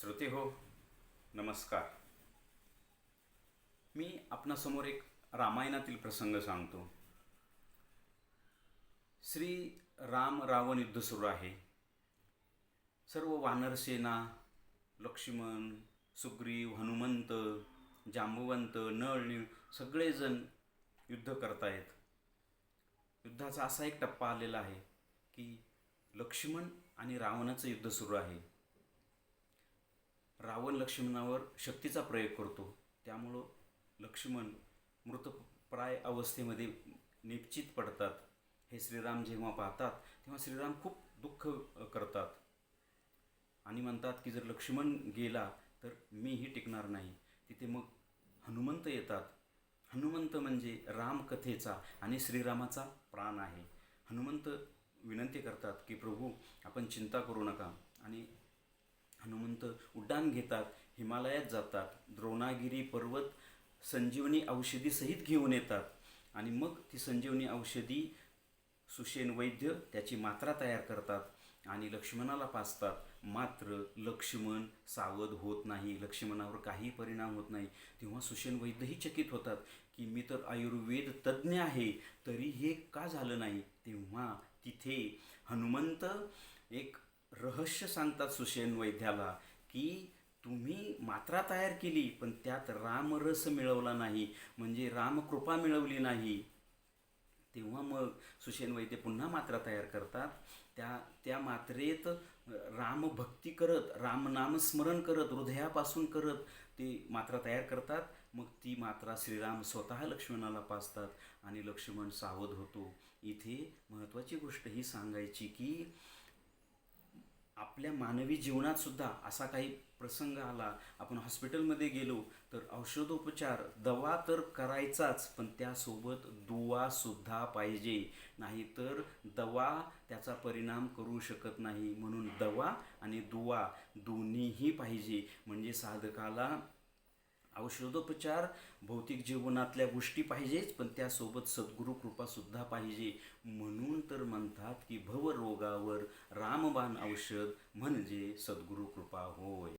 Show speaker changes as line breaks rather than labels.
श्रोते हो, नमस्कार. मी आपणासमोर एक रामायणातील प्रसंग सांगतो. श्री राम रावण युद्ध सुरू आहे. सर्व वानरसेना, लक्ष्मण, सुग्रीव, हनुमंत, जांबवंत, नळ, नीळ सगळेजण युद्ध करतायत. युद्धाचा असा एक टप्पा आलेला आहे की लक्ष्मण आणि रावणाचं युद्ध सुरू आहे. रावण लक्ष्मणावर शक्तीचा प्रयोग करतो. त्यामुळं लक्ष्मण मृतप्राय अवस्थेमध्ये निश्चित पडतात. हे श्रीराम जेव्हा पाहतात तेव्हा श्रीराम खूप दुःख करतात आणि म्हणतात की जर लक्ष्मण गेला तर मीही टिकणार नाही. तिथे मग हनुमंत येतात. हनुमंत म्हणजे रामकथेचा आणि श्रीरामाचा प्राण आहे. हनुमंत विनंती करतात की प्रभू आपण चिंता करू नका. आणि हनुमंत उड्डाण घेतात, हिमालयात जातात, द्रोणागिरी पर्वत संजीवनी औषधीसहित घेऊन येतात. आणि मग ती संजीवनी औषधी सुषेण वैद्य त्याची मात्रा तयार करतात आणि लक्ष्मणाला पाजतात. मात्र लक्ष्मण सावध होत नाही, लक्ष्मणावर काही परिणाम होत नाही. तेव्हा सुषेण वैद्यही चकित होतात की मी तर आयुर्वेद तज्ज्ञ आहे, तरी हे का झालं नाही. तेव्हा तिथे हनुमंत एक रहस्य सांगतात सुषेण वैद्याला की तुम्ही मात्रा तयार केली पण त्यात रामरस मिळवला नाही, म्हणजे रामकृपा मिळवली नाही. तेव्हा मग सुषेण वैद्य पुन्हा मात्रा तयार करतात. त्या मात्रेत रामभक्ती करत, रामनामस्मरण करत, हृदयापासून करत ते मात्रा तयार करतात. मग ती मात्रा श्रीराम स्वतः लक्ष्मणाला पाजतात आणि लक्ष्मण सावध होतो. इथे महत्त्वाची गोष्ट ही सांगायची की आपल्या मानवी जीवनात सुद्धा असा काही प्रसंग आला, आपण हॉस्पिटलमध्ये गेलो तर औषधोपचार, दवा तर करायचाच, पण त्यासोबत दुवासुद्धा पाहिजे. नाहीतर दवा त्याचा परिणाम करू शकत नाही. म्हणून दवा आणि दुवा दोन्हीही पाहिजे. म्हणजे साधकाला औषधोपचार, भौतिक जीवनातल्या गोष्टी पाहिजेच, पण त्यासोबत सद्गुरू कृपासुद्धा पाहिजे. म्हणून तर म्हणतात की भवरोगावर रामबाण औषध म्हणजे सद्गुरू कृपा होय.